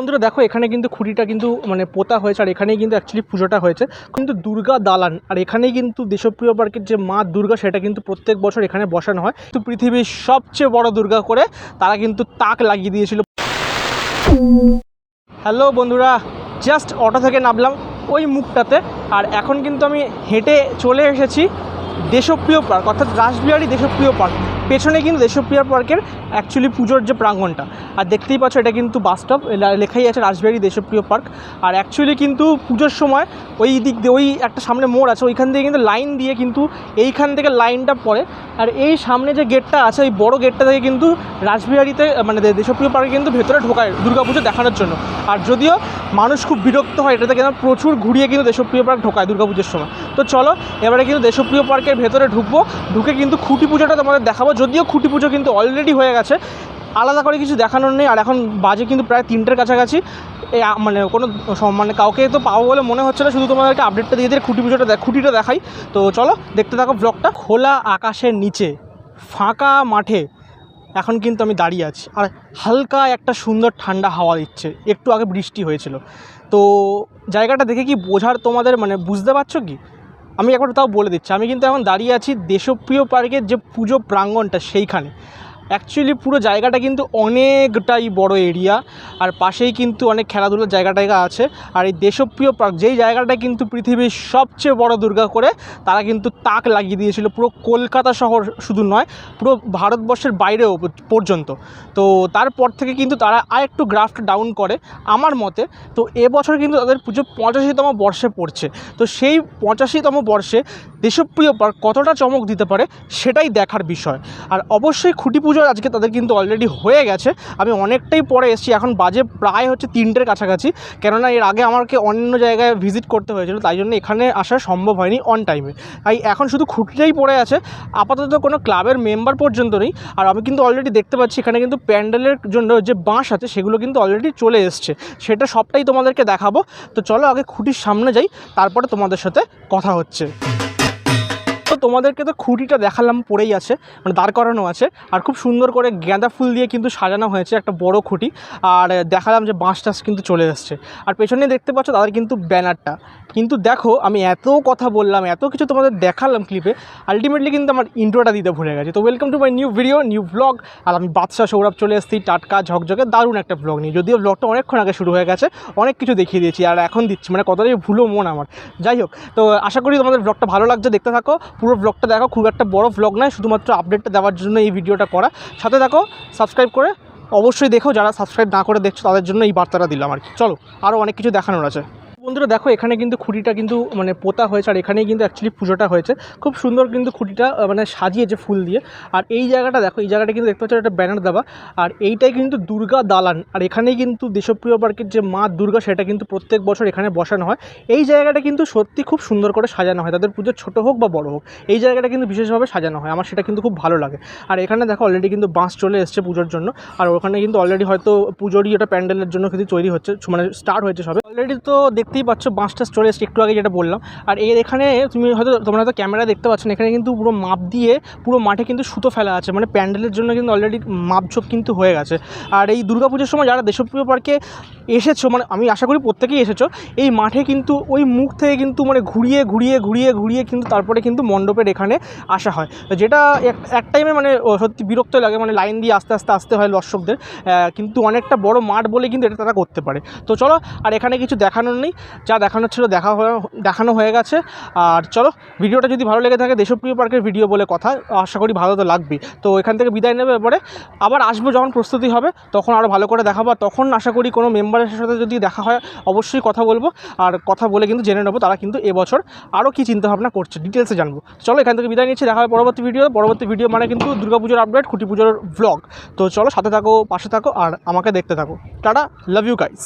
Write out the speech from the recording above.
বন্ধুরা দেখো এখানে কিন্তু খুঁটিটা কিন্তু মানে পোতা হয়েছে আর এখানেই কিন্তু অ্যাকচুয়ালি পুজোটা হয়েছে কিন্তু দুর্গা দালান আর এখানেই কিন্তু দেশপ্রিয় পার্কের যে মা দুর্গা সেটা কিন্তু প্রত্যেক বছর এখানে বসানো হয়। তো পৃথিবীর সবচেয়ে বড় দুর্গা করে তারা কিন্তু তাক লাগিয়ে দিয়েছিল। হ্যালো বন্ধুরা, জাস্ট অটো থেকে নামলাম ওই মুখটাতে আর এখন কিন্তু আমি হেঁটে চলে এসেছি দেশপ্রিয় পার্ক অর্থাৎ রাসবিহারী দেশপ্রিয় পার্ক। পেছনে কিন্তু দেশপ্রিয় পার্কের অ্যাকচুয়ালি পুজোর যে প্রাঙ্গণটা আর দেখতেই পাচ্ছ এটা কিন্তু বাস স্টপ, লেখাই আছে রাসবিহারী দেশপ্রিয় পার্ক। আর অ্যাকচুয়ালি কিন্তু পুজোর সময় ওই দিক দিয়ে ওই একটা সামনে মোড় আছে ওইখান থেকে কিন্তু লাইন দিয়ে কিন্তু এইখান থেকে লাইনটা পড়ে আর এই সামনে যে গেটটা আছে ওই বড় গেটটা থেকে কিন্তু রাসবিহারীতে মানে দেশপ্রিয় পার্কে কিন্তু ভেতরে ঢোকায় দুর্গাপুজো দেখানোর জন্য। আর যদিও মানুষ খুব বিরক্ত হয় এটাতে কিন্তু প্রচুর ঘুরিয়ে কিন্তু দেশপ্রিয় পার্ক ঢোকায় দুর্গাপুজোর সময়। তো চলো এবারে কিন্তু দেশপ্রিয় পার্কের ভেতরে ঢুকবো, ঢুকে কিন্তু খুঁটি পুজোটা তোমাদের দেখাবো। যদিও খুঁটি পুজো কিন্তু অলরেডি হয়ে গেছে, আলাদা করে কিছু দেখানোর নেই। আর এখন বাজে কিন্তু প্রায় 3টের কাছাকাছি, মানে কোনো মানে কাউকে তো পাবো বলে মনে হচ্ছে না, শুধু তোমাদেরকে আপডেটটা দিয়ে দিয়ে খুঁটিটা দেখাই। তো চলো দেখতে থাকো ব্লগটা। খোলা আকাশের নিচে ফাঁকা মাঠে এখন কিন্তু আমি দাঁড়িয়ে আছি আর হালকা একটা সুন্দর ঠান্ডা হাওয়া দিচ্ছে। একটু আগে বৃষ্টি হয়েছিল, তো জায়গাটা দেখে কি বোঝার তোমাদের মানে বুঝতে পারছো কি? আমি একবার তাও বলে দিচ্ছি, আমি কিন্তু এখন দাঁড়িয়ে আছি দেশপ্রিয় পার্কের যে পুজো প্রাঙ্গণটা সেইখানে। অ্যাকচুয়ালি পুরো জায়গাটা কিন্তু অনেকটাই বড় এরিয়া আর পাশেই কিন্তু অনেক খেলাধুলার জায়গা আছে। আর এই দেশপ্রিয় পার্ক যেই জায়গাটা কিন্তু পৃথিবীর সবচেয়ে বড় দুর্গা করে তারা কিন্তু তাক লাগিয়ে দিয়েছিল পুরো কলকাতা শহর শুধু নয়, পুরো ভারতবর্ষের বাইরেও পর্যন্ত। তো তারপর থেকে কিন্তু তারা আরেকটু গ্রাফট ডাউন করে আমার মতে। তো এবছর কিন্তু তাদের পুজো 85তম বর্ষে পড়ছে। তো সেই 85তম বর্ষে দেশপ্রিয় পার্ক কতটা চমক দিতে পারে সেটাই দেখার বিষয়। আর অবশ্যই খুঁটি পুজো আজকে তাদের কিন্তু অলরেডি হয়ে গেছে। আমি অনেকটাই পরে এসেছি, এখন বাজে প্রায় হচ্ছে 3টের কাছাকাছি, কেননা এর আগে আমাকে অন্য জায়গায় ভিজিট করতে হয়েছিল, তাই জন্য এখানে আসা সম্ভব হয়নি অন টাইমে। তাই এখন শুধু খুঁটিটাই পড়ে আছে, আপাতত কোনো ক্লাবের মেম্বার পর্যন্ত নেই। আর আমি কিন্তু অলরেডি দেখতে পাচ্ছি এখানে কিন্তু প্যান্ডেলের জন্য যে বাঁশ আছে সেগুলো কিন্তু অলরেডি চলে এসছে, সেটা সবটাই তোমাদেরকে দেখাবো। তো চলো আগে খুঁটির সামনে যাই, তারপরে তোমাদের সাথে কথা হচ্ছে। তো তোমাদেরকে তো খুঁটিটা দেখালাম, পড়েই আছে মানে দাঁড় করানো আছে আর খুব সুন্দর করে গাঁদা ফুল দিয়ে কিন্তু সাজানো হয়েছে একটা বড় খুঁটি। আর দেখালাম যে বাঁশ টাস কিন্তু চলে এসছে। আর পেছনে দেখতে পাচ্ছ তাদের কিন্তু ব্যানারটা। কিন্তু দেখো আমি এত কথা বললাম, এত কিছু তোমাদের দেখালাম ক্লিপে, আলটিমেটলি কিন্তু আমার ইন্ট্রোটা দিতে ভুলে গেছি। তো welcome to my new video, new blog. আর আমি বাদশা সৌরভ চলে এসেছি টাটকা ঝকঝকে দারুণ একটা ব্লগ নিয়ে। যদিও ব্লগটা অনেকক্ষণ আগে শুরু হয়ে গেছে, অনেক কিছু দেখিয়ে দিয়েছি আর এখন দিচ্ছি, মানে কতটাই ভুলো মন আমার। যাই হোক, তো আশা করি তোমাদের ব্লগটা ভালো লাগছে, দেখতে থাকো পুরো ব্লগটা দেখো। খুব একটা বড় ব্লগ নয়, শুধুমাত্র আপডেটটা দেওয়ার জন্য এই ভিডিওটা করা। সাথে দেখো, সাবস্ক্রাইব করে অবশ্যই দেখো, যারা সাবস্ক্রাইব না করে দেখছো তাদের জন্য এই বার্তাটা দিলাম আর কি। চলো আরও অনেক কিছু দেখানোর আছে। বন্ধুরা দেখো এখানে কিন্তু খুঁটিটা কিন্তু মানে পোতা হয়েছে আর এখানেই কিন্তু অ্যাকচুয়ালি পুজোটা হয়েছে। খুব সুন্দর কিন্তু খুঁটিটা মানে সাজিয়েছে ফুল দিয়ে। আর এই জায়গাটা দেখো, এই জায়গাটা কিন্তু দেখতে পাচ্ছ একটা ব্যানার দেওয়া আর এইটাই কিন্তু দুর্গা দালান। আর এখানেই কিন্তু দেশপ্রিয় পার্কের যে মা দুর্গা সেটা কিন্তু প্রত্যেক বছর এখানে বসানো হয়। এই জায়গাটা কিন্তু সত্যি খুব সুন্দর করে সাজানো হয়, তাদের পুজো ছোটো হোক বা বড় হোক এই জায়গাটা কিন্তু বিশেষভাবে সাজানো হয়, আমার সেটা কিন্তু খুব ভালো লাগে। আর এখানে দেখো অলরেডি কিন্তু বাঁশ চলে এসছে পুজোর জন্য। আর ওখানে কিন্তু অলরেডি হয়তো পুজোরই ওটা প্যান্ডেলের জন্য কিন্তু তৈরি হচ্ছে, মানে স্টার্ট হয়েছে সবে অলরেডি। তো দেখতেই পাচ্ছ বাঁশটা চলে এসছে একটু আগে যেটা বললাম। আর এখানে তোমরা হয়তো ক্যামেরা দেখতে পাচ্ছ না, এখানে কিন্তু পুরো মাপ দিয়ে পুরো মাঠে কিন্তু সুতো ফেলা আছে, মানে প্যান্ডেলের জন্য কিন্তু অলরেডি মাপঝোপ কিন্তু হয়ে গেছে। আর এই দুর্গাপুজোর সময় যারা দেশপ্রিয় পার্কে এসেছো, মানে আমি আশা করি প্রত্যেকেই এসেছো, এই মাঠে কিন্তু ওই মুখ থেকে কিন্তু মানে ঘুরিয়ে ঘুরিয়ে ঘুরিয়ে ঘুরিয়ে কিন্তু তারপরে কিন্তু মণ্ডপের এখানে আসা হয়, যেটা এক টাইমে মানে সত্যি বিরক্ত লাগে, মানে লাইন দিয়ে আস্তে আস্তে আসতে হয় দর্শকদের। কিন্তু অনেকটা বড় মাঠ বলে কিন্তু এটা তারা করতে পারে। তো চলো, আর এখানে কিছু দেখানোর নেই, যা দেখানোর ছিল দেখানো হয়ে গেছে। আর চলো, ভিডিওটা যদি ভালো লেগে থাকে, দেশপ্রিয় পার্কের ভিডিও বলে কথা, আশা করি ভালো তো লাগবেই। তো এখান থেকে বিদায় নেবে, এবারে আবার আসবো যখন প্রস্তুতি হবে তখন আরও ভালো করে দেখাবো। তখন আশা করি কোনো মেম্বারের সাথে যদি দেখা হয় অবশ্যই কথা বলবো, আর কথা বলে কিন্তু জেনে নেবো তারা কিন্তু এবছর আরও কী চিন্তাভাবনা করছে, ডিটেলসে জানবো। চলো এখান থেকে বিদায় নিচ্ছি, দেখা হবে পরবর্তী ভিডিও মানে কিন্তু দুর্গাপুজোর আপডেট, খুঁটি পুজোর ব্লগ। তো চলো সাথে থাকো, পাশে থাকো আর আমাকে দেখতে থাকো। Tata, love you guys.